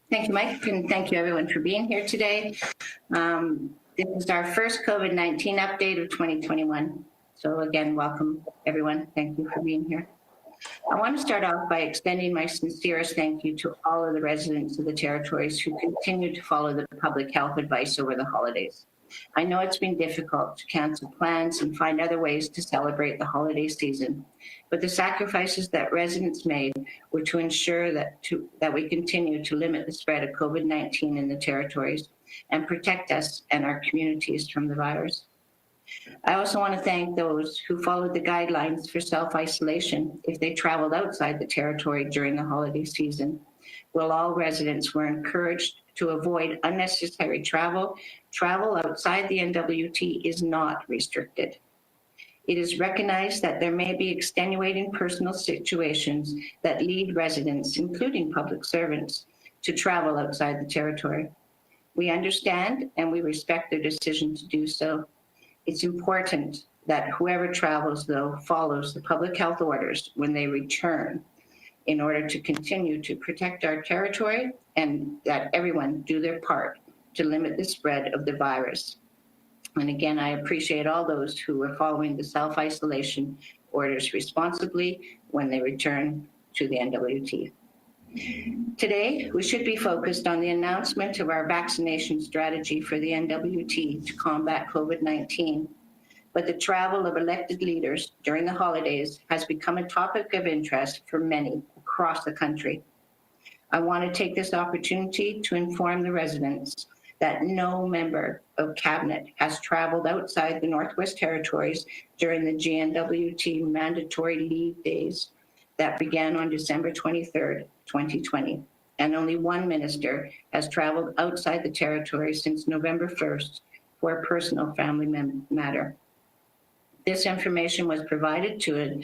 Thank you, Mike, and thank you everyone for being here today. This is our first COVID-19 update of 2021. So again, welcome everyone. Thank you for being here. I want to start off by extending my sincerest thank you to all of the residents of the territories who continue to follow the public health advice over the holidays. I know it's been difficult to cancel plans and find other ways to celebrate the holiday season, but the sacrifices that residents made were to ensure that we continue to limit the spread of COVID-19 in the territories and protect us and our communities from the virus. I also want to thank those who followed the guidelines for self-isolation if they traveled outside the territory during the holiday season. While all residents were encouraged to avoid unnecessary travel, travel outside the NWT is not restricted. It is recognized that there may be extenuating personal situations that lead residents, including public servants, to travel outside the territory. We understand and we respect their decision to do so. It's important that whoever travels, though, follows the public health orders when they return in order to continue to protect our territory and that everyone do their part to limit the spread of the virus. And again, I appreciate all those who are following the self-isolation orders responsibly when they return to the NWT. Today, we should be focused on the announcement of our vaccination strategy for the NWT to combat COVID-19. But the travel of elected leaders during the holidays has become a topic of interest for many across the country. I want to take this opportunity to inform the residents that no member of Cabinet has traveled outside the Northwest Territories during the GNWT mandatory leave days that began on December 23rd, 2020. And only one minister has traveled outside the territory since November 1st for a personal family matter. This information was provided to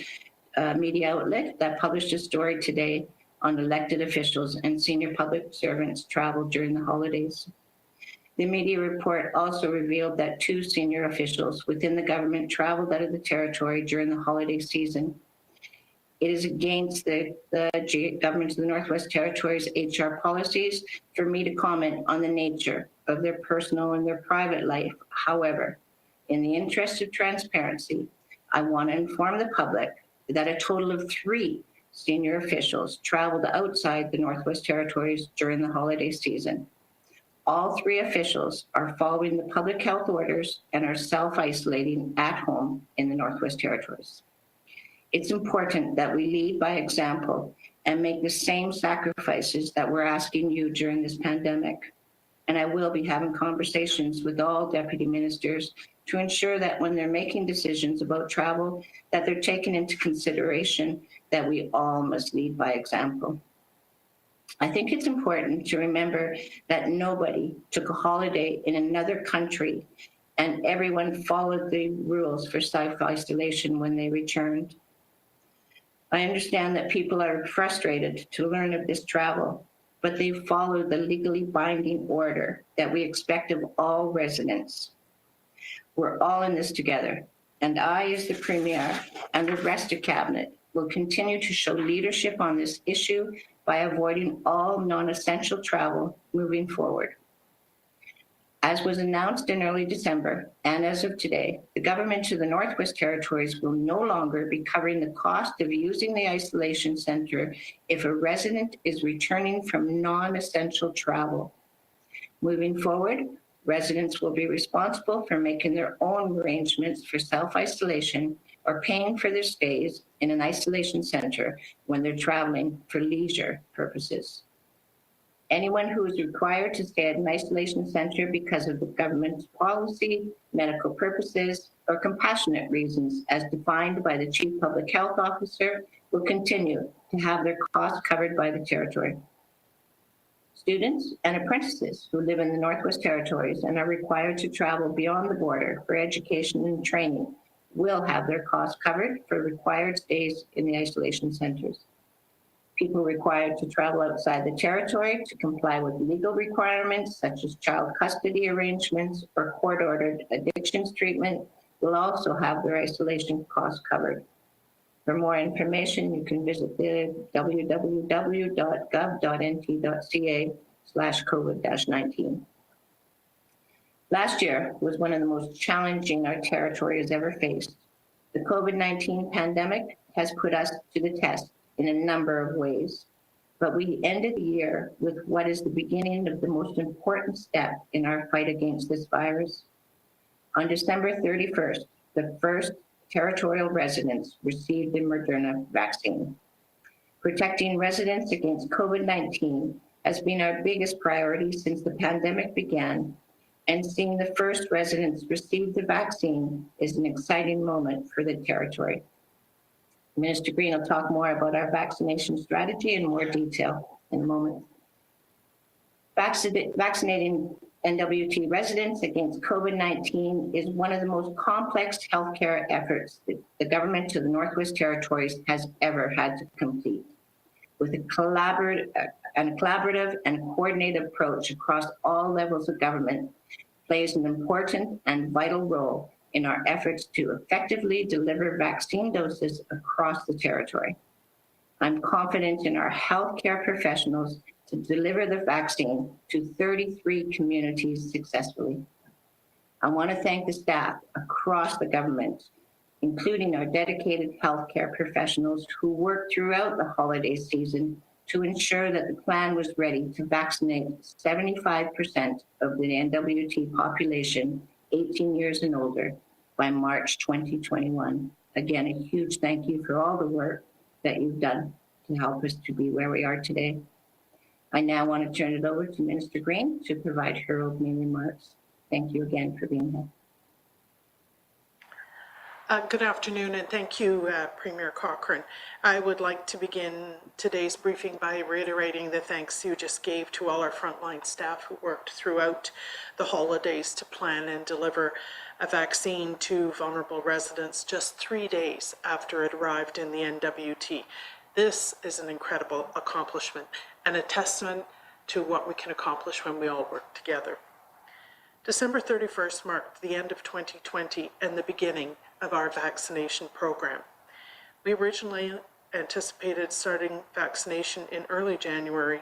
a media outlet that published a story today on elected officials and senior public servants traveled during the holidays. The media report also revealed that 2 senior officials within the government traveled out of the territory during the holiday season. It is against the government of the Northwest Territories HR policies for me to comment on the nature of their personal and their private life. However, in the interest of transparency, I want to inform the public that a total of 3 senior officials traveled outside the Northwest Territories during the holiday season. All 3 officials are following the public health orders and are self-isolating at home in the Northwest Territories. It's important that we lead by example and make the same sacrifices that we're asking you during this pandemic. And I will be having conversations with all deputy ministers to ensure that when they're making decisions about travel, that they're taking into consideration that we all must lead by example. I think it's important to remember that nobody took a holiday in another country and everyone followed the rules for self-isolation when they returned. I understand that people are frustrated to learn of this travel, but they followed the legally binding order that we expect of all residents. We're all in this together, and I, as the Premier and the rest of Cabinet, will continue to show leadership on this issue by avoiding all non-essential travel moving forward. As was announced in early December, and as of today, the government of the Northwest Territories will no longer be covering the cost of using the isolation center if a resident is returning from non-essential travel. Moving forward, residents will be responsible for making their own arrangements for self-isolation or paying for their stays in an isolation center when they're traveling for leisure purposes. Anyone who is required to stay at an isolation center because of the government's policy, medical purposes, or compassionate reasons as defined by the Chief Public Health Officer will continue to have their costs covered by the territory. Students and apprentices who live in the Northwest Territories and are required to travel beyond the border for education and training will have their costs covered for required stays in the isolation centers. People required to travel outside the territory to comply with legal requirements such as child custody arrangements or court-ordered addictions treatment will also have their isolation costs covered. For more information, you can visit the www.gov.nt.ca COVID-19. Last year was one of the most challenging our territory has ever faced. The COVID-19 pandemic has put us to the test in a number of ways, but we ended the year with what is the beginning of the most important step in our fight against this virus. On December 31st, the first territorial residents received the Moderna vaccine. Protecting residents against COVID-19 has been our biggest priority since the pandemic began, and seeing the first residents receive the vaccine is an exciting moment for the territory. Minister Green will talk more about our vaccination strategy in more detail in a moment. Vaccinating NWT residents against COVID-19 is one of the most complex healthcare efforts that the government of the Northwest Territories has ever had to complete. With a collaborative and coordinated approach across all levels of government, plays an important and vital role in our efforts to effectively deliver vaccine doses across the territory. I'm confident in our healthcare professionals to deliver the vaccine to 33 communities successfully. I want to thank the staff across the government, including our dedicated healthcare professionals who worked throughout the holiday season to ensure that the plan was ready to vaccinate 75% of the NWT population 18 years and older by March 2021. Again, a huge thank you for all the work that you've done to help us to be where we are today. I now want to turn it over to Minister Green to provide her opening remarks. Thank you again for being here. Good afternoon, and thank you, Premier Cochrane. I would like to begin today's briefing by reiterating the thanks you just gave to all our frontline staff who worked throughout the holidays to plan and deliver a vaccine to vulnerable residents just 3 days after it arrived in the NWT. This is an incredible accomplishment and a testament to what we can accomplish when we all work together. December 31st marked the end of 2020 and the beginning of our vaccination program. We originally anticipated starting vaccination in early January,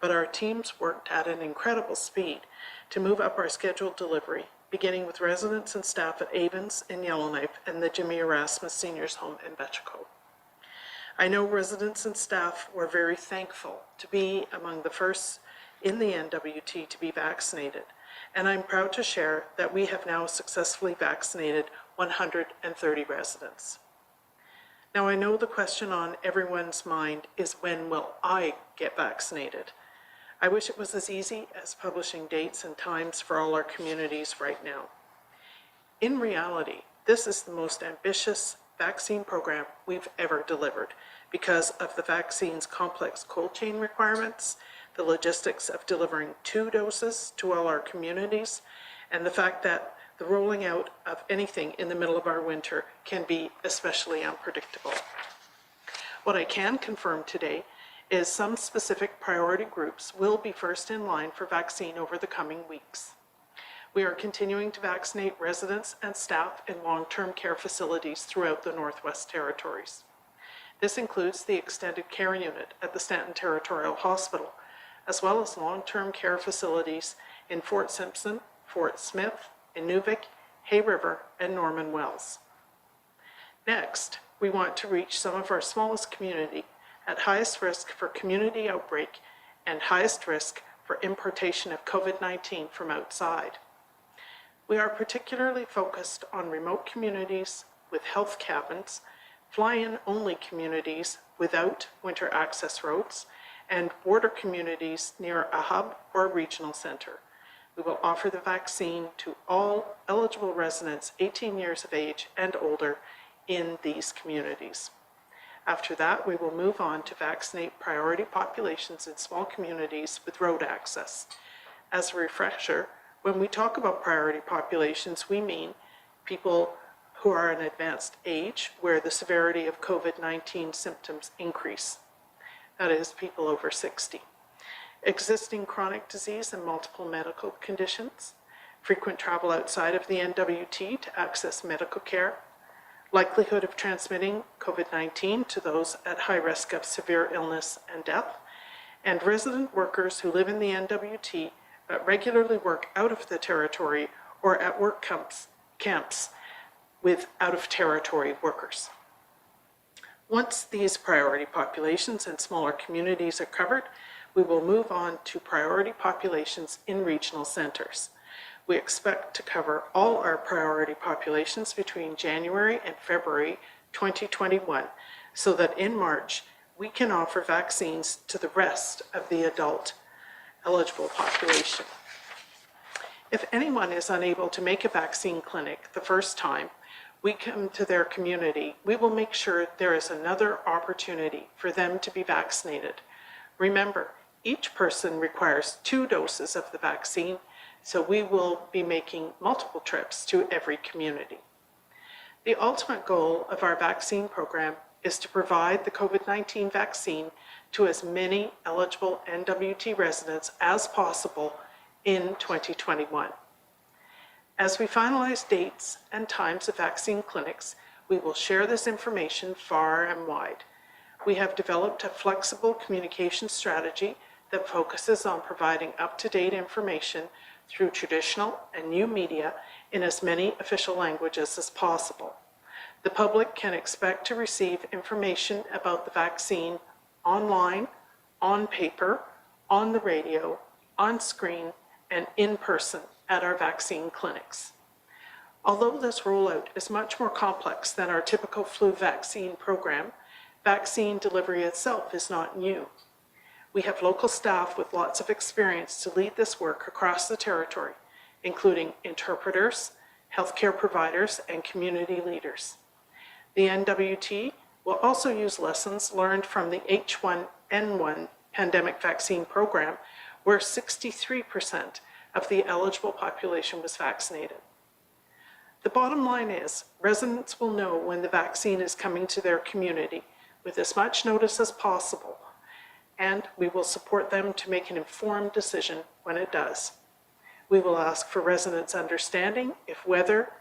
but our teams worked at an incredible speed to move up our scheduled delivery, beginning with residents and staff at Avens in Yellowknife and the Jimmy Erasmus Seniors Home in Betchco. I know residents and staff were very thankful to be among the first in the NWT to be vaccinated, and I'm proud to share that we have now successfully vaccinated 130 residents. Now, I know the question on everyone's mind is, when will I get vaccinated? I wish it was as easy as publishing dates and times for all our communities right now. In reality, this is the most ambitious vaccine program we've ever delivered because of the vaccine's complex cold chain requirements, the logistics of delivering 2 doses to all our communities, and the fact that the rolling out of anything in the middle of our winter can be especially unpredictable. What I can confirm today is some specific priority groups will be first in line for vaccine over the coming weeks. We are continuing to vaccinate residents and staff in long-term care facilities throughout the Northwest Territories. This includes the extended care unit at the Stanton Territorial Hospital, as well as long-term care facilities in Fort Simpson, Fort Smith, Inuvik, Hay River, and Norman Wells. Next, we want to reach some of our smallest community at highest risk for community outbreak and highest risk for importation of COVID-19 from outside. We are particularly focused on remote communities with health cabins, fly-in only communities without winter access roads, and border communities near a hub or regional center. We will offer the vaccine to all eligible residents 18 years of age and older in these communities. After that, we will move on to vaccinate priority populations in small communities with road access. As a refresher, when we talk about priority populations, we mean people who are in advanced age where the severity of COVID-19 symptoms increase. That is, people over 60. Existing chronic disease and multiple medical conditions, frequent travel outside of the NWT to access medical care, likelihood of transmitting COVID-19 to those at high risk of severe illness and death, and resident workers who live in the NWT but regularly work out of the territory or at work camps with out-of-territory workers. Once these priority populations and smaller communities are covered, we will move on to priority populations in regional centres. We expect to cover all our priority populations between January and February 2021, so that in March, we can offer vaccines to the rest of the adult eligible population. If anyone is unable to make a vaccine clinic the first time we come to their community, we will make sure there is another opportunity for them to be vaccinated. Remember, each person requires 2 doses of the vaccine, so we will be making multiple trips to every community. The ultimate goal of our vaccine program is to provide the COVID-19 vaccine to as many eligible NWT residents as possible in 2021. As we finalize dates and times of vaccine clinics, we will share this information far and wide. We have developed a flexible communication strategy that focuses on providing up-to-date information through traditional and new media in as many official languages as possible. The public can expect to receive information about the vaccine online, on paper, on the radio, on screen, and in person at our vaccine clinics. Although this rollout is much more complex than our typical flu vaccine program, vaccine delivery itself is not new. We have local staff with lots of experience to lead this work across the territory, including interpreters, healthcare providers, and community leaders. The NWT will also use lessons learned from the H1N1 pandemic vaccine program, where 63% of the eligible population was vaccinated. The bottom line is, residents will know when the vaccine is coming to their community with as much notice as possible, and we will support them to make an informed decision when it does. We will ask for residents' understanding if weather,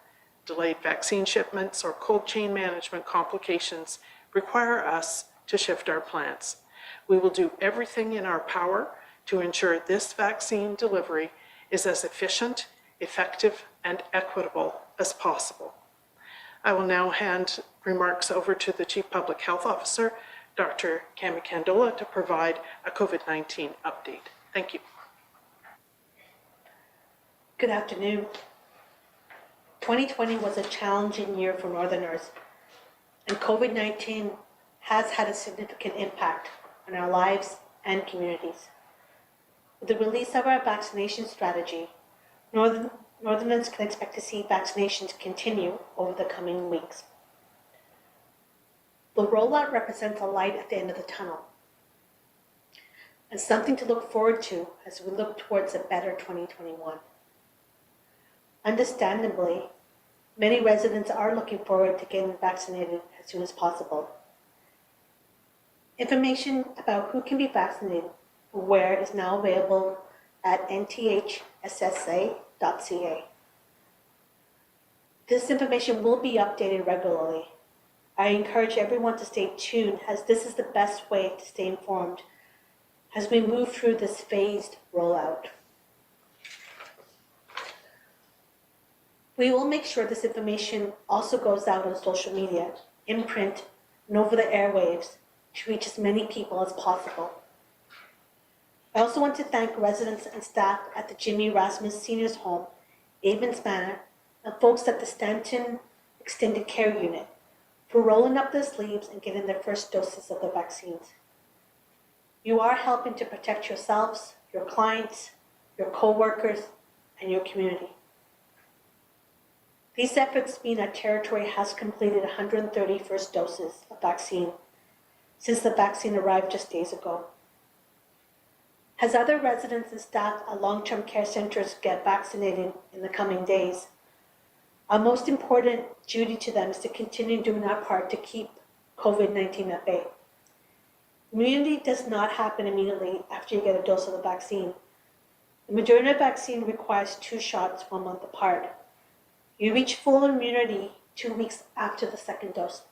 delayed vaccine shipments, or cold chain management complications require us to shift our plans. We will do everything in our power to ensure this vaccine delivery is as efficient, effective, and equitable as possible. I will now hand remarks over to the Chief Public Health Officer, Dr. Kandola, to provide a COVID-19 update. Thank you. Good afternoon. 2020 was a challenging year for Northerners, and COVID-19 has had a significant impact on our lives and communities. With the release of our vaccination strategy, Northerners can expect to see vaccinations continue over the coming weeks. The rollout represents a light at the end of the tunnel and something to look forward to as we look towards a better 2021. Understandably, many residents are looking forward to getting vaccinated as soon as possible. Information about who can be vaccinated and where is now available at nthssa.ca. This information will be updated regularly. I encourage everyone to stay tuned, as this is the best way to stay informed as we move through this phased rollout. We will make sure this information also goes out on social media, in print, and over the airwaves to reach as many people as possible. I also want to thank residents and staff at the Jimmy Rasmus Seniors Home, Avens Manor, and folks at the Stanton Extended Care Unit for rolling up their sleeves and getting their first doses of the vaccines. You are helping to protect yourselves, your clients, your co-workers, and your community. These efforts mean our territory has completed 130 first doses of vaccine since the vaccine arrived just days ago. As other residents and staff at long-term care centers get vaccinated in the coming days, our most important duty to them is to continue doing our part to keep COVID-19 at bay. Immunity does not happen immediately after you get a dose of the vaccine. The Moderna vaccine requires 2 shots 1 month apart. You reach full immunity 2 weeks after the second dose.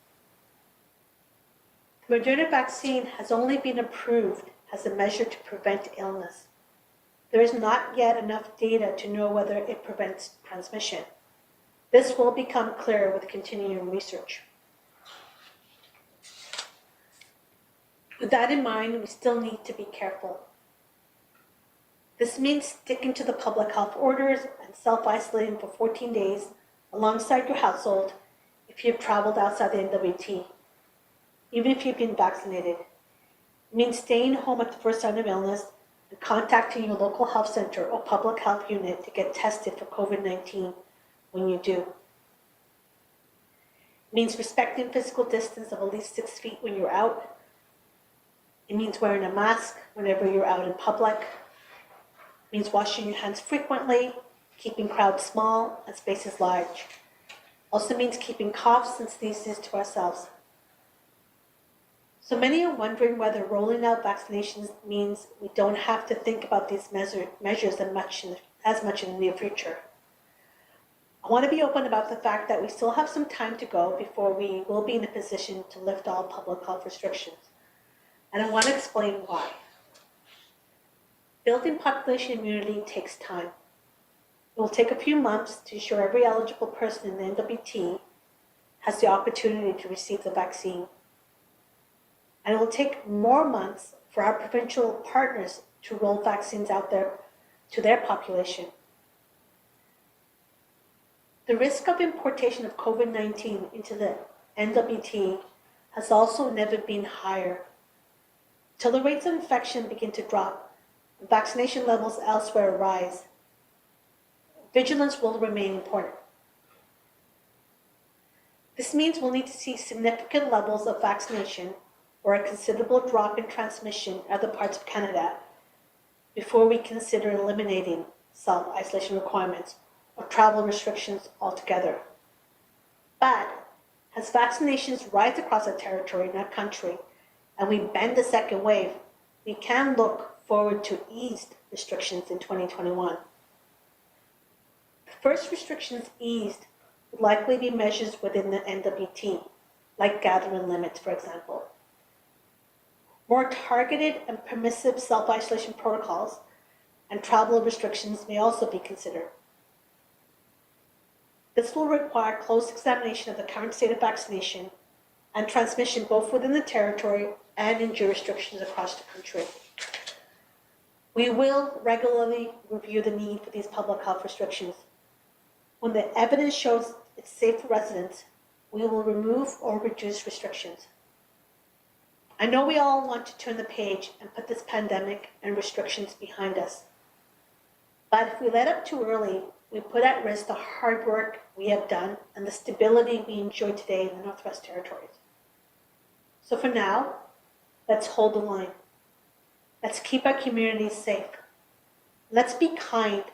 The Moderna vaccine has only been approved as a measure to prevent illness. There is not yet enough data to know whether it prevents transmission. This will become clear with continuing research. With that in mind, we still need to be careful. This means sticking to the public health orders and self-isolating for 14 days alongside your household if you've traveled outside the NWT, even if you've been vaccinated. It means staying home at the first sign of illness and contacting your local health center or public health unit to get tested for COVID-19 when you do. It means respecting physical distance of at least 6 feet when you're out. It means wearing a mask whenever you're out in public. It means washing your hands frequently, keeping crowds small and spaces large. Also means keeping coughs and sneezes to ourselves. So many are wondering whether rolling out vaccinations means we don't have to think about these measures as much in the near future. I want to be open about the fact that we still have some time to go before we will be in a position to lift all public health restrictions. And I want to explain why. Building population immunity takes time. It will take a few months to ensure every eligible person in the NWT has the opportunity to receive the vaccine. And it will take more months for our provincial partners to roll vaccines out there to their population. The risk of importation of COVID-19 into the NWT has also never been higher. Till the rates of infection begin to drop and vaccination levels elsewhere rise, vigilance will remain important. This means we'll need to see significant levels of vaccination or a considerable drop in transmission in other parts of Canada before we consider eliminating self-isolation requirements or travel restrictions altogether. But as vaccinations rise across our territory and our country, and we bend the second wave, we can look forward to eased restrictions in 2021. The first restrictions eased would likely be measures within the NWT, like gathering limits, for example. More targeted and permissive self-isolation protocols and travel restrictions may also be considered. This will require close examination of the current state of vaccination and transmission both within the territory and in jurisdictions across the country. We will regularly review the need for these public health restrictions. When the evidence shows it's safe for residents, we will remove or reduce restrictions. I know we all want to turn the page and put this pandemic and restrictions behind us. But if we let up too early, we put at risk the hard work we have done and the stability we enjoy today in the Northwest Territories. So for now, let's hold the line. Let's keep our communities safe. Let's be kind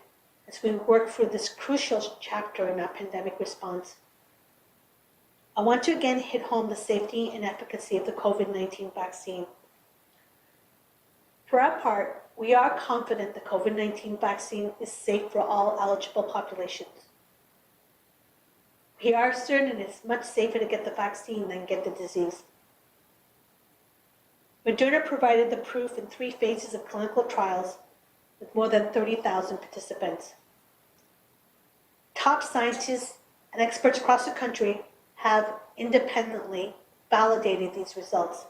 as we work through this crucial chapter in our pandemic response. I want to again hit home the safety and efficacy of the COVID-19 vaccine. For our part, we are confident the COVID-19 vaccine is safe for all eligible populations. We are certain it is much safer to get the vaccine than get the disease. Moderna provided the proof in 3 phases of clinical trials with more than 30,000 participants. Top scientists and experts across the country have independently validated these results.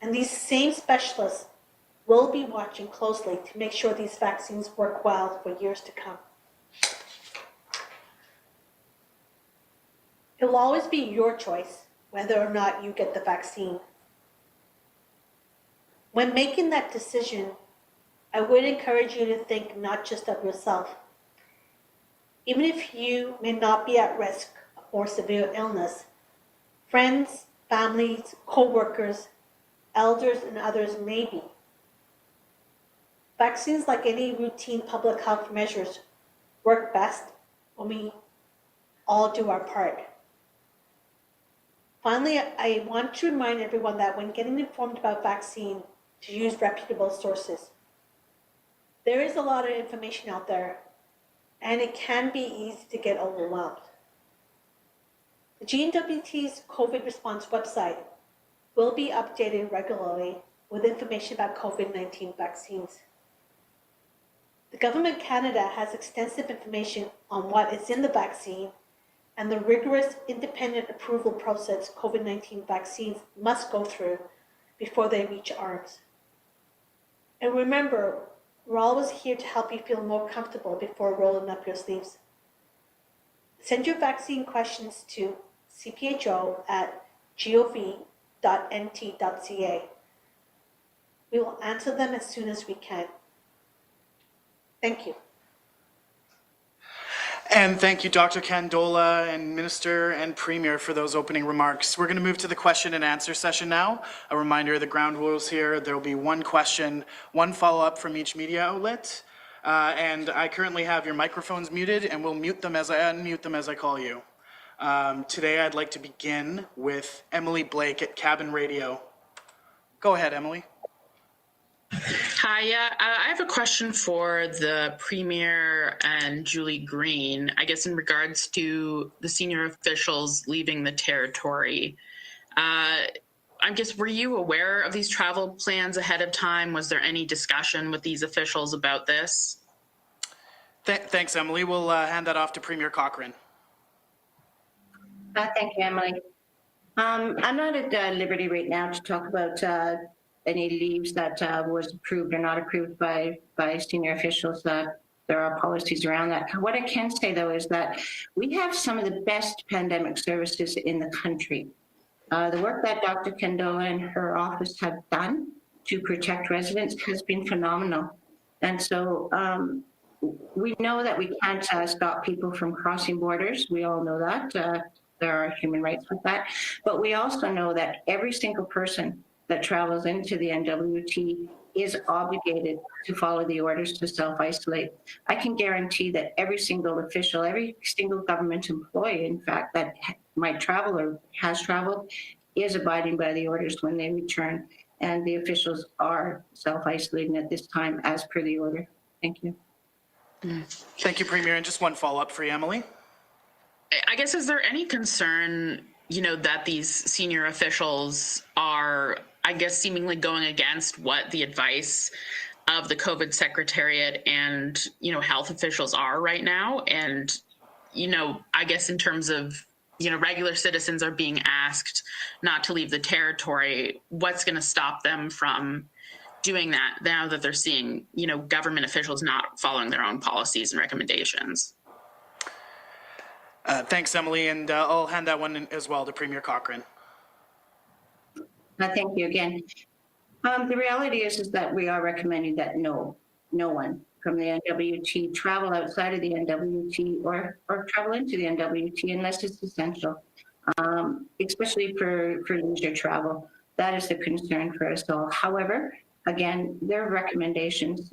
And these same specialists will be watching closely to make sure these vaccines work well for years to come. It will always be your choice whether or not you get the vaccine. When making that decision, I would encourage you to think not just of yourself. Even if you may not be at risk of more severe illness, friends, families, co-workers, elders, and others may be. Vaccines, like any routine public health measures, work best when we all do our part. Finally, I want to remind everyone that when getting informed about vaccine, to use reputable sources. There is a lot of information out there, and it can be easy to get overwhelmed. The GNWT's COVID response website will be updated regularly with information about COVID-19 vaccines. The Government of Canada has extensive information on what is in the vaccine and the rigorous independent approval process COVID-19 vaccines must go through before they reach arms. And remember, we're always here to help you feel more comfortable before rolling up your sleeves. Send your vaccine questions to cpho@gov.nt.ca. We will answer them as soon as we can. Thank you. And thank you, Dr. Kandola and Minister and Premier for those opening remarks. We're going to move to the question and answer session now. A reminder of the ground rules here. There will be one question, one follow-up from each media outlet. And I currently have your microphones muted, and we'll mute them as I unmute them as I call you. Today, I'd like to begin with Emily Blake at Cabin Radio. Go ahead, Emily. Hi, I have a question for the Premier and Julie Green, I guess in regards to the senior officials leaving the territory. I guess, were you aware of these travel plans ahead of time? Was there any discussion with these officials about this? Thanks, Emily. We'll hand that off to Premier Cochrane. Thank you, Emily. I'm not at liberty right now to talk about any leaves that was approved or not approved by senior officials. There are policies around that. What I can say, though, is that we have some of the best pandemic services in the country. The work that Dr. Kandola and her office have done to protect residents has been phenomenal. And so we know that we can't stop people from crossing borders. We all know that. There are human rights with that. But we also know that every single person that travels into the NWT is obligated to follow the orders to self-isolate. I can guarantee that every single official, every single government employee, in fact, that might travel or has traveled, is abiding by the orders when they return. And the officials are self-isolating at this time as per the order. Thank you. Thank you, Premier. And just one follow-up for you, Emily. I guess, is there any concern, that these senior officials are, I guess, seemingly going against what the advice of the COVID Secretariat and, health officials are right now? And, I guess in terms of, regular citizens are being asked not to leave the territory, what's going to stop them from doing that now that they're seeing, government officials not following their own policies and recommendations? Thanks, Emily, and I'll hand that one as well to Premier Cochrane. Thank you again. The reality is that we are recommending that no one from the NWT travel outside of the NWT or travel into the NWT unless it's essential, especially for leisure travel. That is the concern for us all. However, again, their recommendations,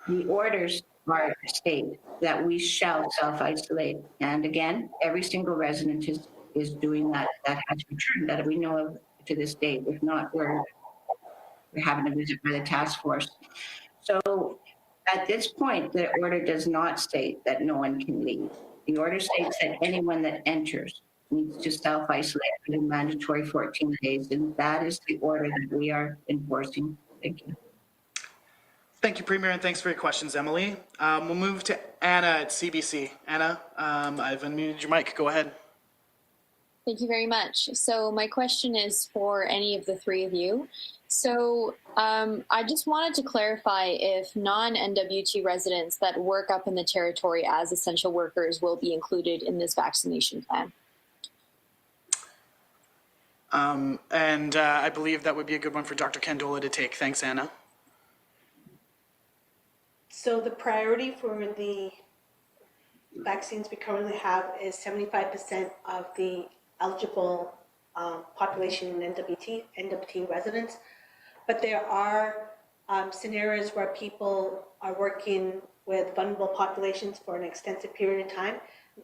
the orders are state that we shall self-isolate. And again, every single resident is doing that has returned that we know of to this date. If not, we're having a visit by the task force. So at this point, the order does not state that no one can leave. The order states that anyone that enters needs to self-isolate for the mandatory 14 days. And that is the order that we are enforcing. Thank you. Thank you, Premier, and thanks for your questions, Emily. We'll move to Anna at CBC. Anna, I've unmuted your mic. Go ahead. Thank you very much. So my question is for any of the three of you. So I just wanted to clarify if non-NWT residents that work up in the territory as essential workers will be included in this vaccination plan. And I believe that would be a good one for Dr. Kandola to take. Thanks, Anna. So the priority for the vaccines we currently have is 75% of the eligible population in NWT residents. But there are scenarios where people are working with vulnerable populations for an extensive period of time,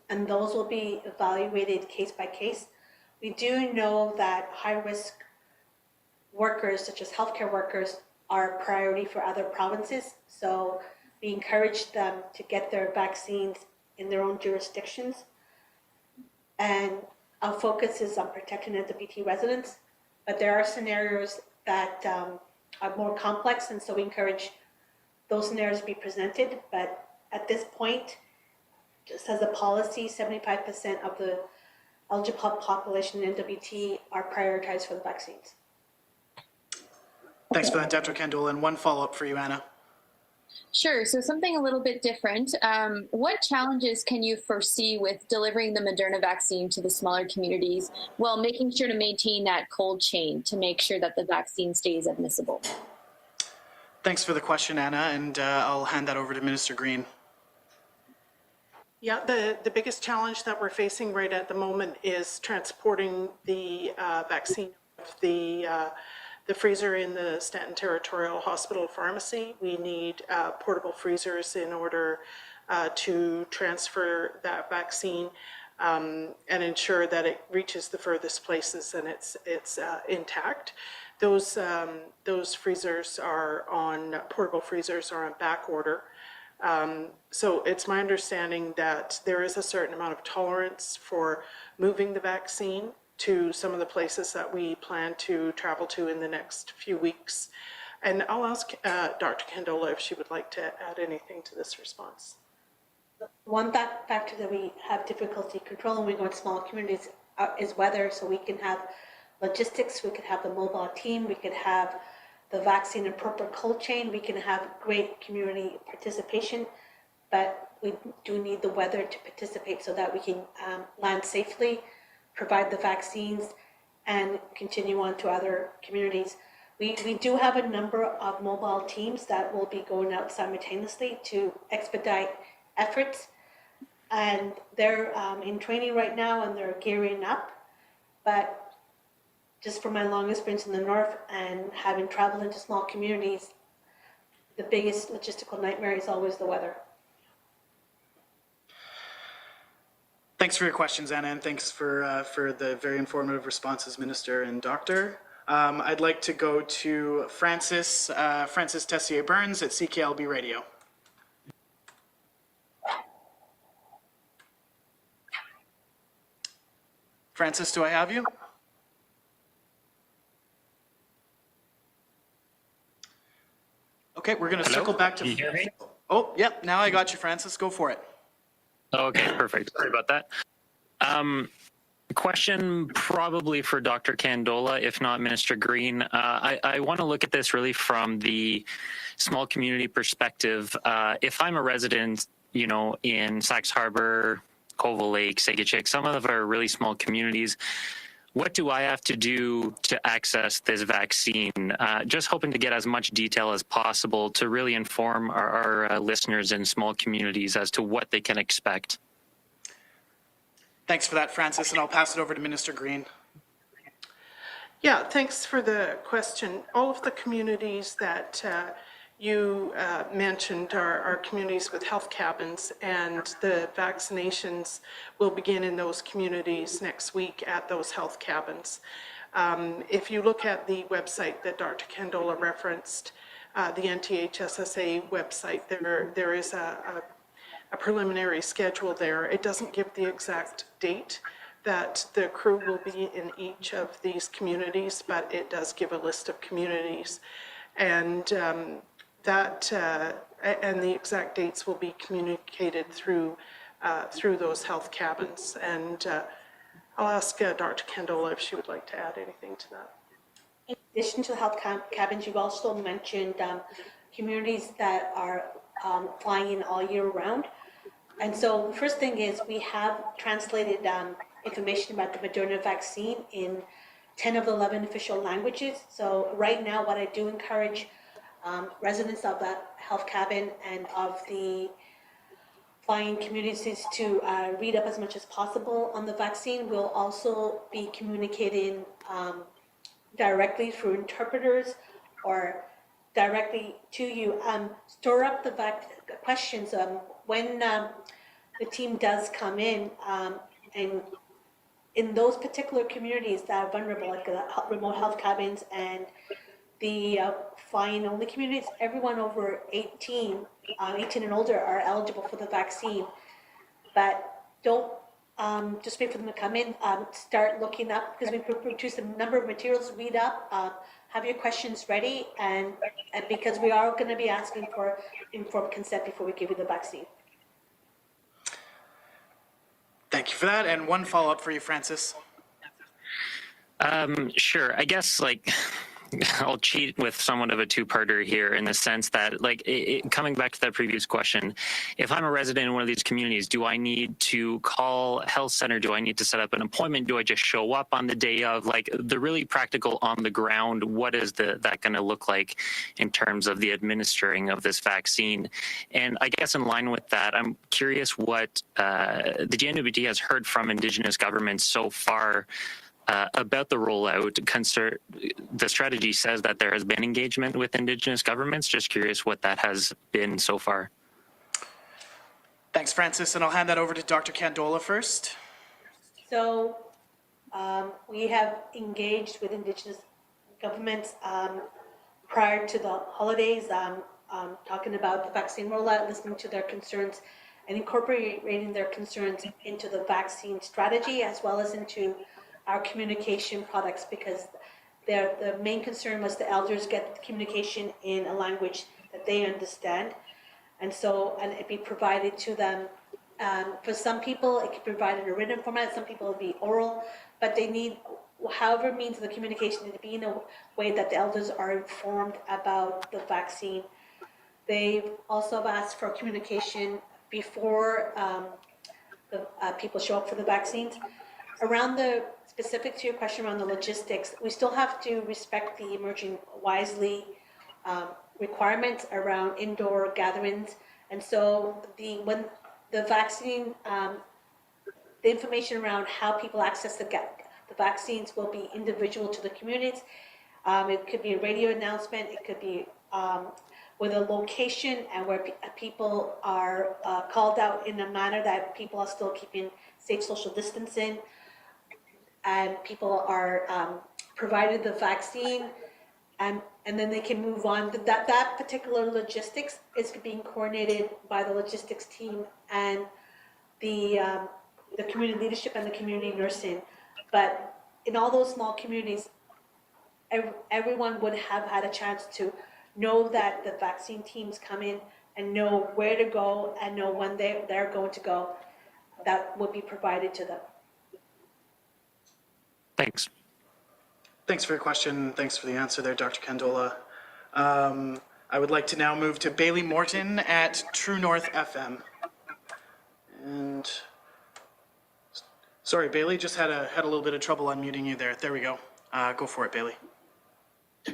and those will be evaluated case by case. We do know that high-risk workers, such as healthcare workers, are a priority for other provinces. So we encourage them to get their vaccines in their own jurisdictions. And our focus is on protecting NWT residents, but there are scenarios that are more complex, and so we encourage those scenarios to be presented. But at this point, just as a policy, 75% of the eligible population in NWT are prioritized for the vaccines. Thanks for that, Dr. Kandola. And one follow-up for you, Anna. Sure. So something a little bit different. What challenges can you foresee with delivering the Moderna vaccine to the smaller communities while making sure to maintain that cold chain to make sure that the vaccine stays admissible? Thanks for the question, Anna, and I'll hand that over to Minister Green. Yeah, the biggest challenge that we're facing right at the moment is transporting the vaccine of the freezer in the Stanton Territorial Hospital Pharmacy. We need portable freezers in order to transfer that vaccine and ensure that it reaches the furthest places and it's intact. Those freezers are on, portable freezers are on back order. So it's my understanding that there is a certain amount of tolerance for moving the vaccine to some of the places that we plan to travel to in the next few weeks. And I'll ask Dr. Kandola if she would like to add anything to this response. One factor that we have difficulty controlling when we go into small communities is weather. So we can have logistics, we could have the mobile team, we could have the vaccine and proper cold chain, we can have great community participation, but we do need the weather to participate so that we can land safely, provide the vaccines, and continue on to other communities. We do have a number of mobile teams that will be going out simultaneously to expedite efforts, and they're in training right now and they're gearing up. But just from my long experience in the north and having traveled into small communities, the biggest logistical nightmare is always the weather. Thanks for your questions, Anna, and thanks for the very informative responses, Minister and Doctor. I'd like to go to Francis Tessier-Burns at CKLB Radio. Francis, do I have you? Okay, we're going to circle back to... Can you hear me? Oh, yep, now I got you, Francis. Go for it. Okay, perfect. Sorry about that. Question probably for Dr. Kandola, if not Minister Green. I want to look at this really from the small community perspective. If I'm a resident, you know, in Sax Harbor, Colville Lake, Sagichik, some of our really small communities, what do I have to do to access this vaccine? Just hoping to get as much detail as possible to really inform our listeners in small communities as to what they can expect. Thanks for that, Francis, and I'll pass it over to Minister Green. Yeah, thanks for the question. All of the communities that you mentioned are communities with health cabins, and the vaccinations will begin in those communities next week at those health cabins. If you look at the website that Dr. Kandola referenced, the NTHSSA website, there is a preliminary schedule there. It doesn't give the exact date that the crew will be in each of these communities, but it does give a list of communities. And and the exact dates will be communicated through those health cabins. And I'll ask Dr. Kandola if she would like to add anything to that. In addition to the health cabins, you've also mentioned communities that are flying in all year round. And so the first thing is we have translated information about the Moderna vaccine in 10 of the 11 official languages. So right now, what I do encourage residents of that health cabin and of the flying communities to read up as much as possible on the vaccine. We'll also be communicating directly through interpreters or directly to you. Store up the questions when the team does come in, and in those particular communities that are vulnerable, like the remote health cabins and the flying only communities, everyone over 18 and older are eligible for the vaccine. But don't just wait for them to come in. Start looking up, because we produce a number of materials. Read up have your questions ready, and because we are going to be asking for informed consent before we give you the vaccine. Thank you for that. And one follow-up for you, Francis. Sure. I guess I'll cheat with somewhat of a two-parter here in the sense that coming back to that previous question, if I'm a resident in one of these communities, do I need to call health center? Do I need to set up an appointment? Do I just show up on the day of? The really practical on the ground, what is that going to look like in terms of the administering of this vaccine? And I guess in line with that, I'm curious what the GNWT has heard from Indigenous governments so far about the rollout. The strategy says that there has been engagement with Indigenous governments. Just curious what that has been so far. Thanks, Francis. And I'll hand that over to Dr. Kandola first. So we have engaged with Indigenous governments prior to the holidays, talking about the vaccine rollout, listening to their concerns, and incorporating their concerns into the vaccine strategy as well as into our communication products, because the main concern was the elders get communication in a language that they understand, and it be provided to them. For some people, it can be provided in a written format. Some people it'll be oral, but they need, however means of the communication, need to be in a way that the elders are informed about the vaccine. They've also asked for communication before the people show up for the vaccines. Around the specific to your question around the logistics, we still have to respect the emerging wisely requirements around indoor gatherings, and so when the vaccine, the information around how people access the vaccines will be individual to the communities. It could be a radio announcement. It could be with a location and where people are called out in a manner that people are still keeping safe social distancing, and people are provided the vaccine, and then they can move on. That particular logistics is being coordinated by the logistics team and the community leadership and the community nursing. But in all those small communities, everyone would have had a chance to know that the vaccine teams come in and know where to go and know when they're going to go. That would be provided to them. Thanks. Thanks for your question. Thanks for the answer there, Dr. Kandola. I would like to now move to Bailey Morton at True North FM. And sorry, Bailey, just had a little bit of trouble unmuting you there. There we go. Go for it, Bailey.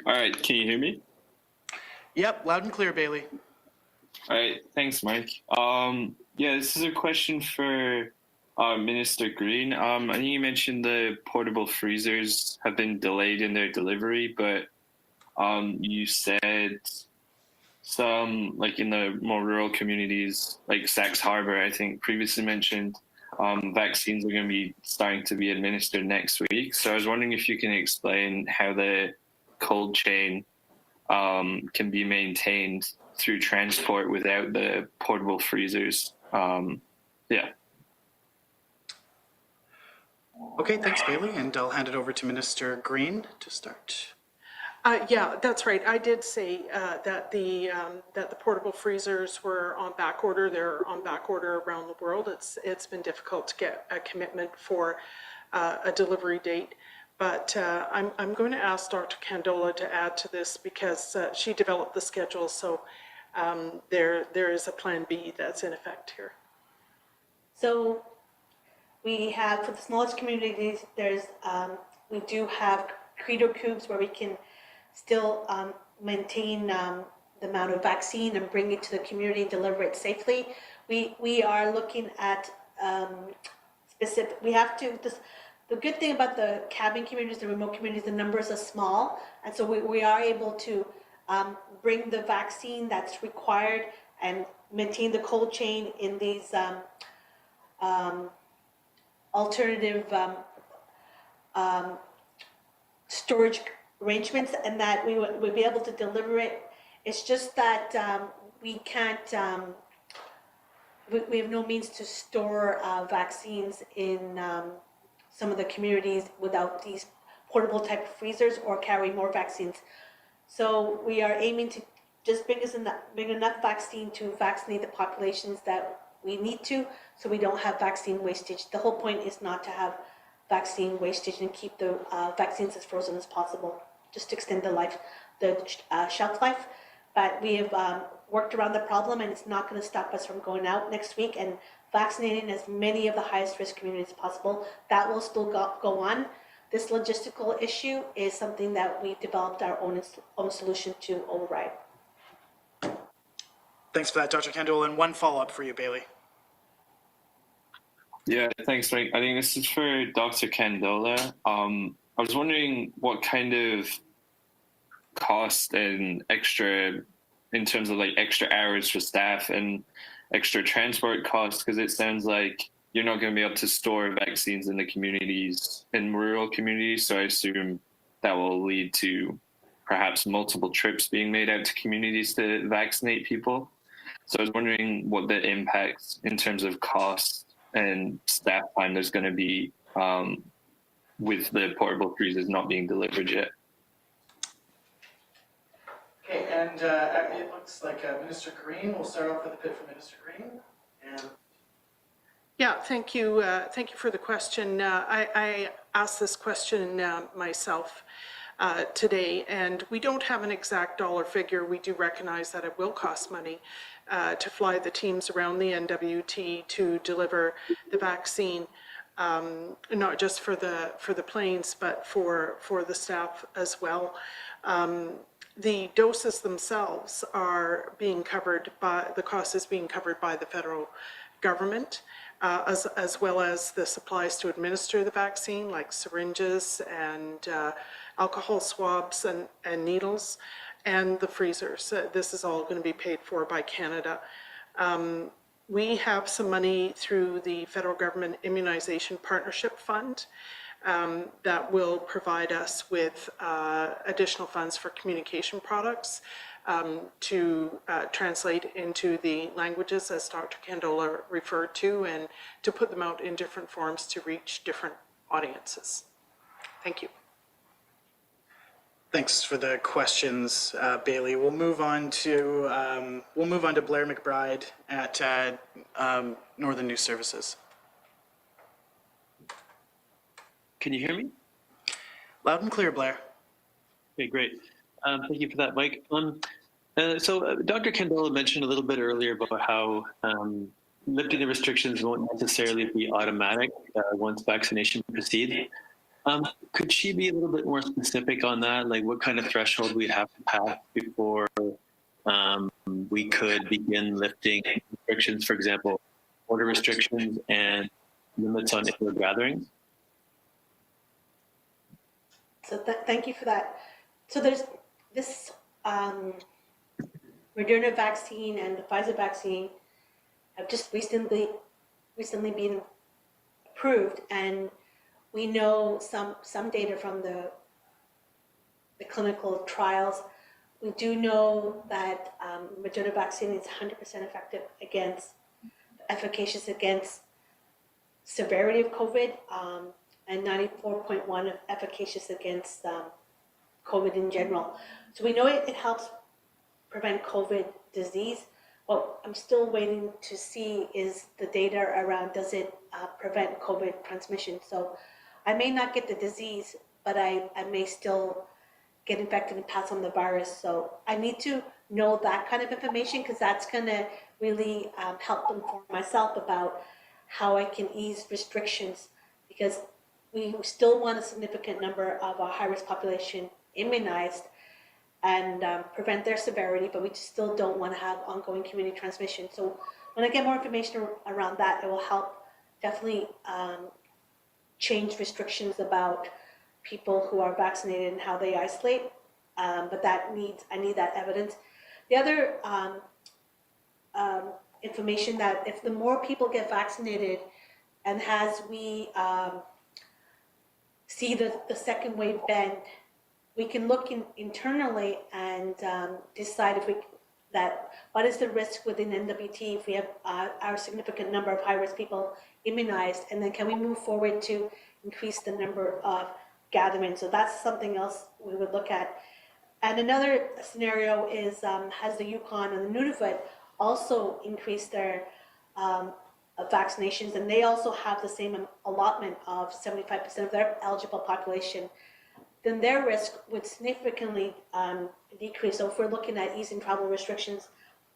All right, can you hear me? Yep, loud and clear, Bailey. All right, thanks, Mike. Yeah, this is a question for Minister Green. I think you mentioned the portable freezers have been delayed in their delivery, but you said some, like in the more rural communities, like Sachs Harbor, I think previously mentioned, vaccines are going to be starting to be administered next week. So I was wondering if you can explain how the cold chain can be maintained through transport without the portable freezers. Yeah. Okay, thanks, Bailey, and I'll hand it over to Minister Green to start. Yeah, that's right. I did say that the portable freezers were on back order. They're on back order around the world. It's been difficult to get a commitment for a delivery date. But I'm going to ask Dr. Kandola to add to this because she developed the schedule. So there is a plan B that's in effect here. So we have, for the smallest communities, we do have Credo cubes where we can still maintain the amount of vaccine and bring it to the community, deliver it safely. We are looking at specific, we have to, the good thing about the cabin communities, the remote communities, the numbers are small, and so we are able to bring the vaccine that's required and maintain the cold chain in these alternative storage arrangements, and that we would be able to deliver it. It's just that we can't, we have no means to store vaccines in some of the communities without these portable type of freezers or carry more vaccines. So we are aiming to just bring enough vaccine to vaccinate the populations that we need to, so we don't have vaccine wastage. The whole point is not to have vaccine wastage and keep the vaccines as frozen as possible, just to extend the shelf life. But we have worked around the problem, and it's not going to stop us from going out next week and vaccinating as many of the highest risk communities as possible. That will still go on. This logistical issue is something that we developed our own solution to override. Thanks for that, Dr. Kandola. And one follow-up for you, Bailey. Yeah, thanks, Mike. I think this is for Dr. Kandola. I was wondering what kind of cost and extra, in terms of like extra hours for staff and extra transport costs, because it sounds like you're not going to be able to store vaccines in the communities, in rural communities. So I assume that will lead to perhaps multiple trips being made out to communities to vaccinate people. So I was wondering what the impact in terms of cost and staff time there's going to be with the portable freezers not being delivered yet. Okay, and it looks like Minister Green. We'll start off with a bit from Minister Green. And Yeah, thank you. Thank you for the question. I asked this question myself today, and we don't have an exact dollar figure. We do recognize that it will cost money to fly the teams around the NWT to deliver the vaccine, not just for the planes, but for the staff as well. The doses themselves are being covered by, the cost is being covered by the federal government, as well as the supplies to administer the vaccine, like syringes and alcohol swabs and needles, and the freezers. This is all going to be paid for by Canada. We have some money through the federal government immunization partnership fund that will provide us with additional funds for communication products to translate into the languages, as Dr. Kandola referred to, and to put them out in different forms to reach different audiences. Thank you. thanks for the questions, Bailey. We'll move on to Blair McBride at Northern News Services. Can you hear me? Loud and clear, Blair. Okay, great. Thank you for that, Mike. So Dr. Kandola mentioned a little bit earlier about how lifting the restrictions won't necessarily be automatic once vaccination proceeds. Could she be a little bit more specific on that? Like what kind of threshold we'd have to pass before we could begin lifting restrictions, for example, border restrictions and limits on indoor gatherings? So thank you for that. So there's this Moderna vaccine and the Pfizer vaccine have just recently been approved, and we know some data from the clinical trials. We do know that Moderna vaccine is 100% effective efficacious against severity of COVID, and 94.1 efficacious against COVID in general. So we know it helps prevent COVID disease. What I'm still waiting to see is the data around, does it prevent COVID transmission? So I may not get the disease, but I may still get infected and pass on the virus. So I need to know that kind of information, because that's gonna really help inform myself about how I can ease restrictions, because we still want a significant number of our high-risk population immunized and prevent their severity, but we just still don't want to have ongoing community transmission. So when I get more information around that, it will help definitely change restrictions about people who are vaccinated and how they isolate. But I need that evidence. The other information, that if the more people get vaccinated, and as we see the second wave bend, we can look internally and decide what is the risk within NWT if we have our significant number of high-risk people immunized, and then can we move forward to increase the number of gathering. So that's something else we would look at. And another scenario is, has the Yukon and the Nunavut also increased their vaccinations, and they also have the same allotment of 75% of their eligible population, then their risk would significantly decrease. So if we're looking at easing travel restrictions,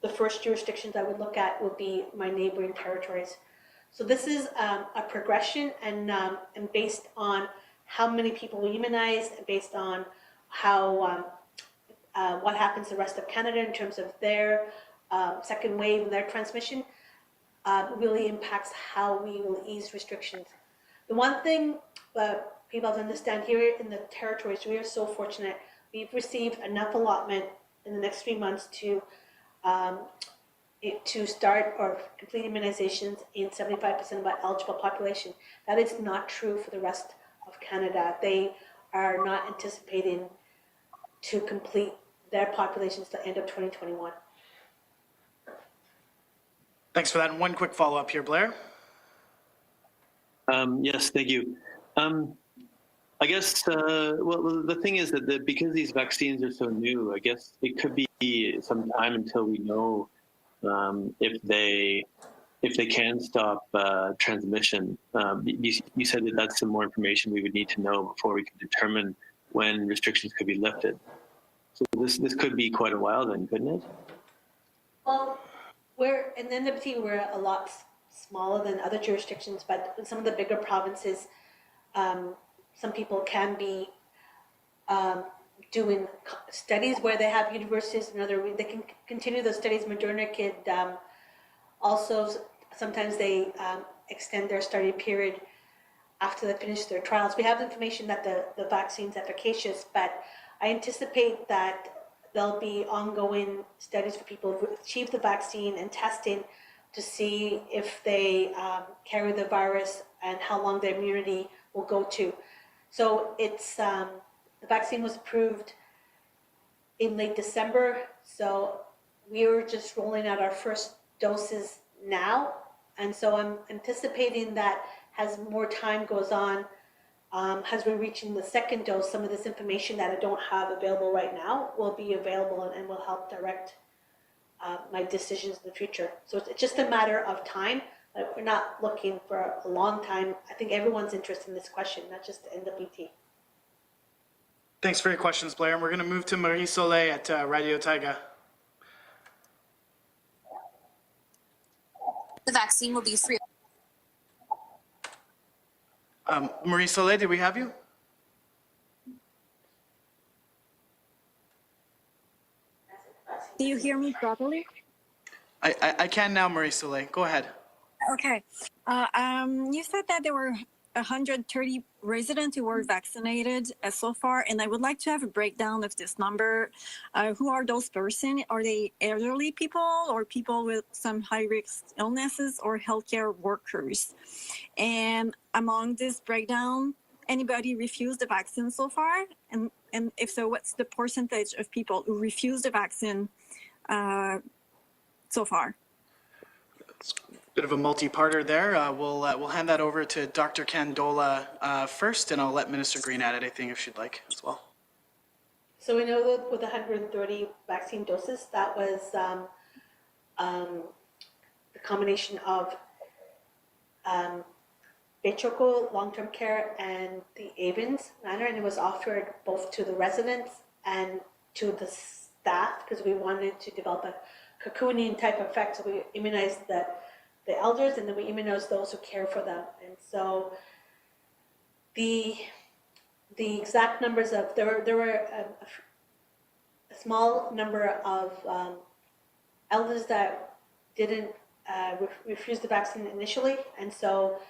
the first jurisdictions I would look at would be my neighboring territories. So this is a progression, and based on how many people we immunize, and based on how what happens to the rest of Canada in terms of their second wave and their transmission, really impacts how we will ease restrictions. The one thing people have to understand here in the territories, we are so fortunate. We've received enough allotment in the next 3 months to start or complete immunizations in 75% of our eligible population. That is not true for the rest of Canada. They are not anticipating to complete their populations to the end of 2021. Thanks for that. And one quick follow-up here, Blair. Yes, thank you. I guess, well, the thing is that because these vaccines are so new, I guess it could be some time until we know if they can stop transmission. You said that that's some more information we would need to know before we can determine when restrictions could be lifted. So this could be quite a while then, couldn't it? Well, we're in NWT, we're a lot smaller than other jurisdictions, but in some of the bigger provinces, some people can be doing studies where they have universities and they can continue those studies. Moderna could also, sometimes they extend their study period after they finish their trials. We have information that the vaccine's efficacious, but I anticipate that there'll be ongoing studies for people who achieve the vaccine and testing to see if they carry the virus and how long their immunity will go to. So it's the vaccine was approved in late December, so we were just rolling out our first doses now, and so I'm anticipating that as more time goes on, as we're reaching the second dose, some of this information that I don't have available right now will be available and will help direct my decisions in the future. So it's just a matter of time. We're not looking for a long time. I think everyone's interested in this question, not just the NWT. Thanks for your questions, Blair. And we're going to move to Marie Soleil at Radio Taiga. The vaccine will be free. Marie Soleil, did we have you? Do you hear me properly? I can now, Marie Soleil. Go ahead. Okay. You said that there were 130 residents who were vaccinated so far, and I would like to have a breakdown of this number. Who are those persons? Are they elderly people or people with some high-risk illnesses or healthcare workers? And among this breakdown, anybody refused the vaccine so far? And if so, what's the percentage of people who refused the vaccine so far? Bit of a multi-parter there. We'll hand that over to Dr. Kandola first, and I'll let Minister Green add anything if she'd like as well. So we know that with 130 vaccine doses, that was the combination of Bechoco long-term care and the Avens manner, and it was offered both to the residents and to the staff because we wanted to develop a cocooning type effect. So we immunized the elders, and then we immunize those who care for them. And so the exact numbers of there were a small number of elders that didn't refuse the vaccine initially, and so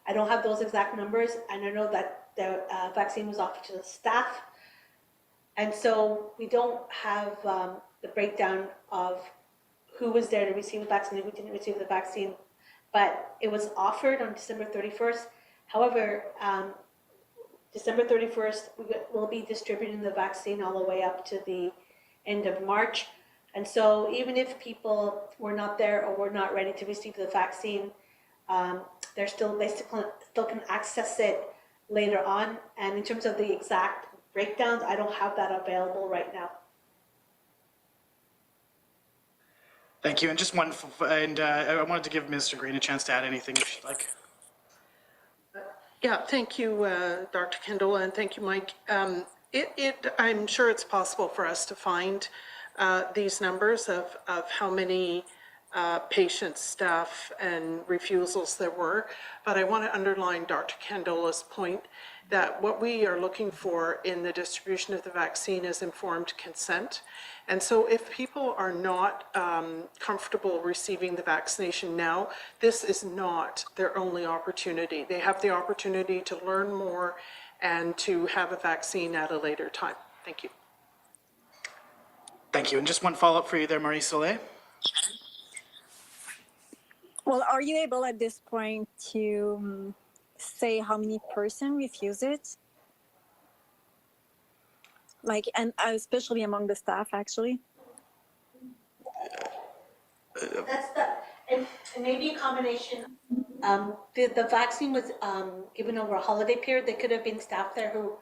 I don't have those exact numbers, and I know that the vaccine was offered to the staff, and so we don't have the breakdown of who was there to receive the vaccine and who didn't receive the vaccine. But it was offered on December 31st. However, December 31st, we'll be distributing the vaccine all the way up to the end of March. And so even if people were not there or were not ready to receive the vaccine, they still can access it later on. And in terms of the exact breakdowns, I don't have that available right now. Thank you. And just one, I wanted to give Minister Green a chance to add anything if she'd like. Yeah, thank you, Dr. Kandola, and thank you, Mike. I'm sure it's possible for us to find these numbers of how many patients, staff, and refusals there were, but I want to underline Dr. Kandola's point that what we are looking for in the distribution of the vaccine is informed consent. And so if people are not comfortable receiving the vaccination now, this is not their only opportunity. They have the opportunity to learn more and to have a vaccine at a later time. Thank you. Thank you. And just one follow-up for you there, Marie Soleil. Well, are you able at this point to say how many person refuse it? Like, and especially among the staff, actually. That's and maybe a combination. The vaccine was given over a holiday period. There could have been staff there who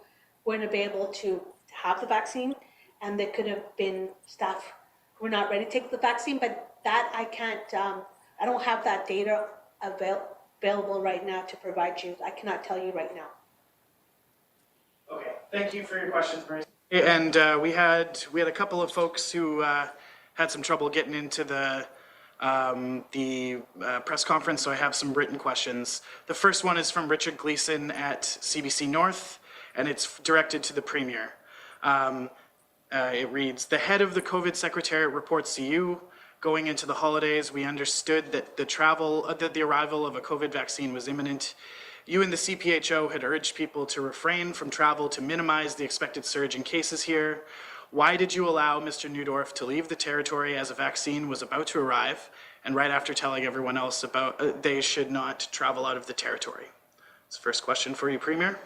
weren't able to have the vaccine, and there could have been staff who were not ready to take the vaccine. But that I can't. I don't have that data available right now to provide you. I cannot tell you right now. Okay. Thank you for your questions, Marie. And we had a couple of folks who had some trouble getting into the press conference, so I have some written questions. The first one is from Richard Gleason at CBC North, and it's directed to the Premier. It reads, the head of the COVID Secretariat reports to you. Going into the holidays, we understood that the arrival of a COVID vaccine was imminent. You and the CPHO had urged people to refrain from travel to minimize the expected surge in cases here. Why did you allow Mr. Neudorf to leave the territory as a vaccine was about to arrive, and right after telling everyone else about they should not travel out of the territory? That's the first question for you, Premier.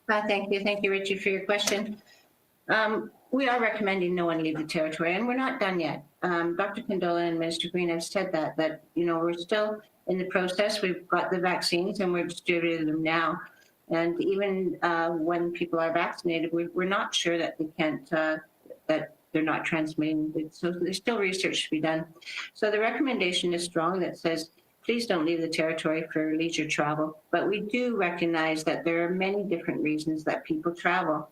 Thank you, Richard, for your question. We are recommending no one leave the territory, and we're not done yet. Dr. Kandola and Minister Green have said that we're still in the process. We've got the vaccines and we're distributing them now. And even when people are vaccinated, we're not sure that they can't, that they're not transmitting. So there's still research to be done. So the recommendation is strong that says, please don't leave the territory for leisure travel. But we do recognize that there are many different reasons that people travel.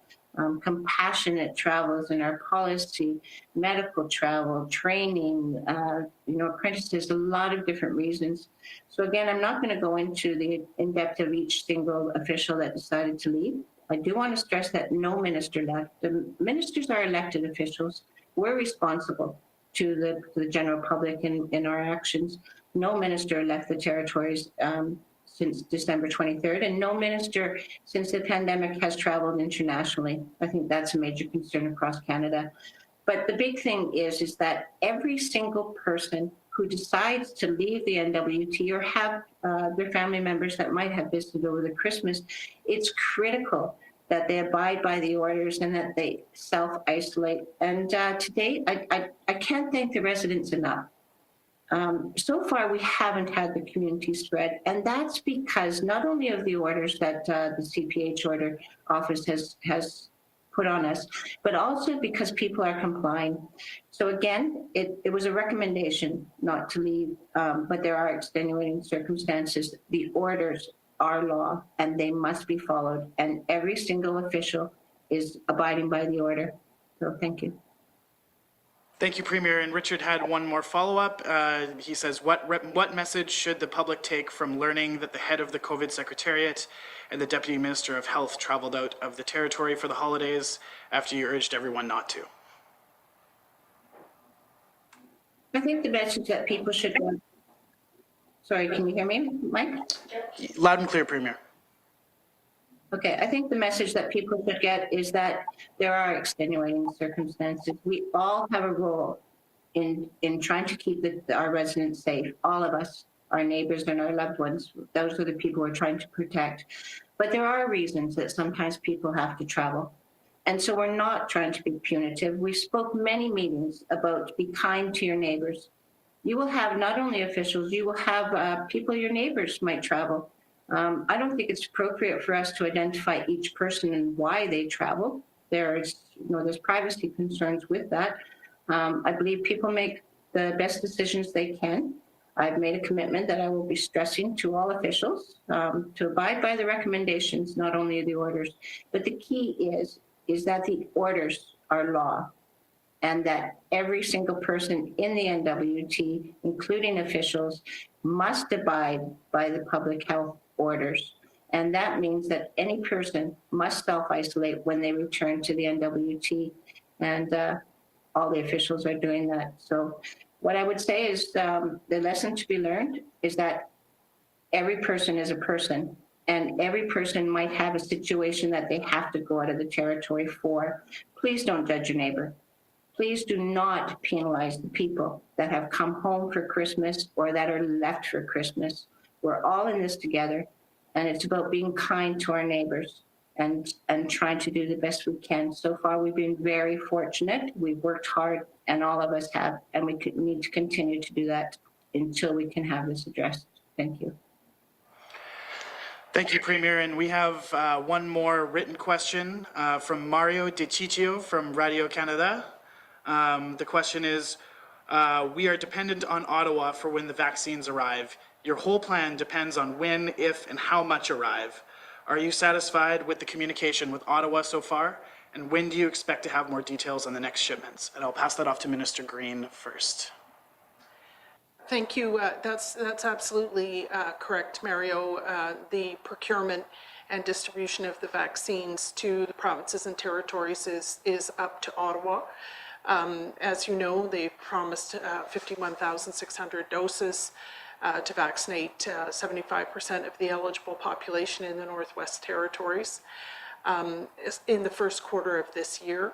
Compassionate travels in our policy, medical travel, training, apprentices, a lot of different reasons. So again, I'm not going to go into the in-depth of each single official that decided to leave. I do want to stress that no minister left. The ministers are elected officials. We're responsible to the general public in our actions. No minister left the territories since December 23rd, and no minister since the pandemic has traveled internationally. I think that's a major concern across Canada. But the big thing is that every single person who decides to leave the NWT or have their family members that might have visited over the Christmas, it's critical that they abide by the orders and that they self-isolate. And to date, I can't thank the residents enough. So far, we haven't had the community spread, and that's because not only of the orders that the CPH order office has put on us, but also because people are complying. So again, it was a recommendation not to leave, but there are extenuating circumstances. The orders are law, and they must be followed, and every single official is abiding by the order. So thank you. Thank you, Premier. And Richard had one more follow-up. He says, what message should the public take from learning that the head of the COVID Secretariat and the Deputy Minister of Health traveled out of the territory for the holidays after you urged everyone not to? I think the message that people should... Sorry, can you hear me, Mike? Loud and clear, Premier. Okay, I think the message that people should get is that there are extenuating circumstances. We all have a role in trying to keep our residents safe, all of us, our neighbors and our loved ones. Those are the people we're trying to protect. But there are reasons that sometimes people have to travel. And so we're not trying to be punitive. We spoke many meetings about be kind to your neighbors. You will have not only officials, you will have people, your neighbors might travel. I don't think it's appropriate for us to identify each person and why they travel. There's privacy concerns with that. I believe people make the best decisions they can. I've made a commitment that I will be stressing to all officials to abide by the recommendations, not only the orders, but the key is that the orders are law, and that every single person in the NWT, including officials, must abide by the public health orders. And that means that any person must self-isolate when they return to the NWT, and all the officials are doing that. So what I would say is the lesson to be learned is that every person is a person, and every person might have a situation that they have to go out of the territory for. Please don't judge your neighbor. Please do not penalize the people that have come home for Christmas or that are left for Christmas. We're all in this together, and it's about being kind to our neighbors and trying to do the best we can. So far, we've been very fortunate. We've worked hard, and all of us have, and we need to continue to do that until we can have this addressed. Thank you. Thank you, Premier. And we have one more written question from Mario De Ciccio from Radio Canada. The question is, we are dependent on Ottawa for when the vaccines arrive. Your whole plan depends on when, if, and how much arrive. Are you satisfied with the communication with Ottawa so far? And when do you expect to have more details on the next shipments? And I'll pass that off to Minister Green first. Thank you. That's absolutely correct, Mario. The procurement and distribution of the vaccines to the provinces and territories is up to Ottawa. As you know, they promised 51,600 doses to vaccinate 75% of the eligible population in the Northwest Territories in the first quarter of this year.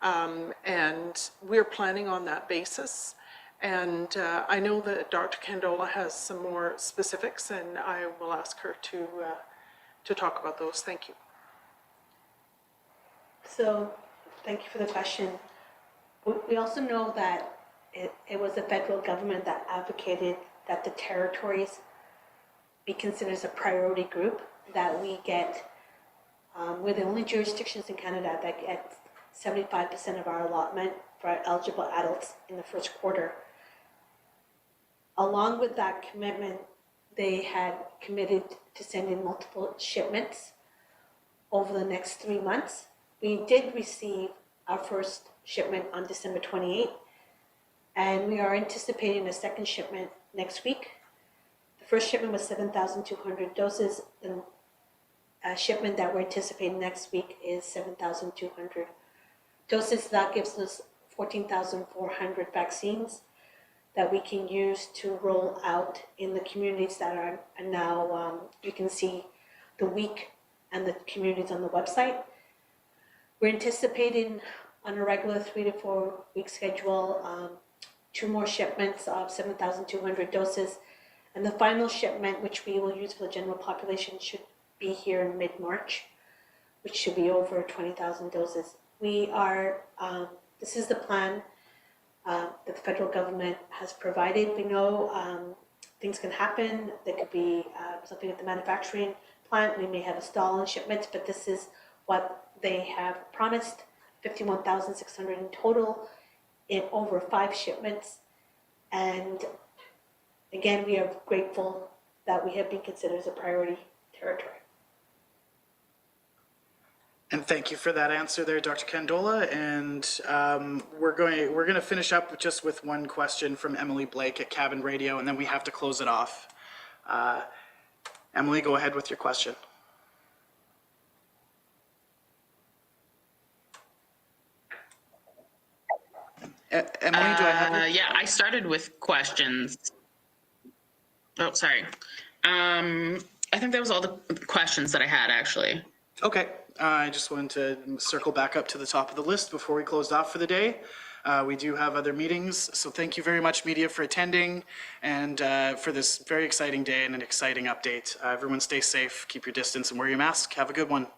And we're planning on that basis. And I know that Dr. Kandola has some more specifics, and I will ask her to talk about those. Thank you. So, thank you for the question. We also know that it was the federal government that advocated that the territories be considered as a priority group, that we get, we're the only jurisdictions in Canada that get 75% of our allotment for our eligible adults in the first quarter. Along with that commitment, they had committed to sending multiple shipments over the next 3 months. We did receive our first shipment on December 28th, and we are anticipating a second shipment next week. The first shipment was 7,200 doses. The shipment that we're anticipating next week is 7,200 doses. That gives us 14,400 vaccines that we can use to roll out in the communities that are now, you can see the week and the communities on the website. We're anticipating on a regular 3 to 4 week schedule, 2 more shipments of 7,200 doses. And the final shipment, which we will use for the general population, should be here in mid-March, which should be over 20,000 doses. We are, this is the plan that the federal government has provided. We know things can happen. There could be something at the manufacturing plant. We may have a stall in shipments, but this is what they have promised, 51,600 in total in over 5 shipments. And again, we are grateful that we have been considered as a priority territory. And thank you for that answer there, Dr. Kandola. And we're going to finish up just with one question from Emily Blake at Cabin Radio, and then we have to close it off. Emily, go ahead with your question. Emily, do I have you? Yeah, I started with questions. Oh, sorry. I think that was all the questions that I had, actually. Okay. I just wanted to circle back up to the top of the list before we closed off for the day. We do have other meetings, so thank you very much, media, for attending and for this very exciting day and an exciting update. Everyone stay safe, keep your distance, and wear your mask. Have a good one.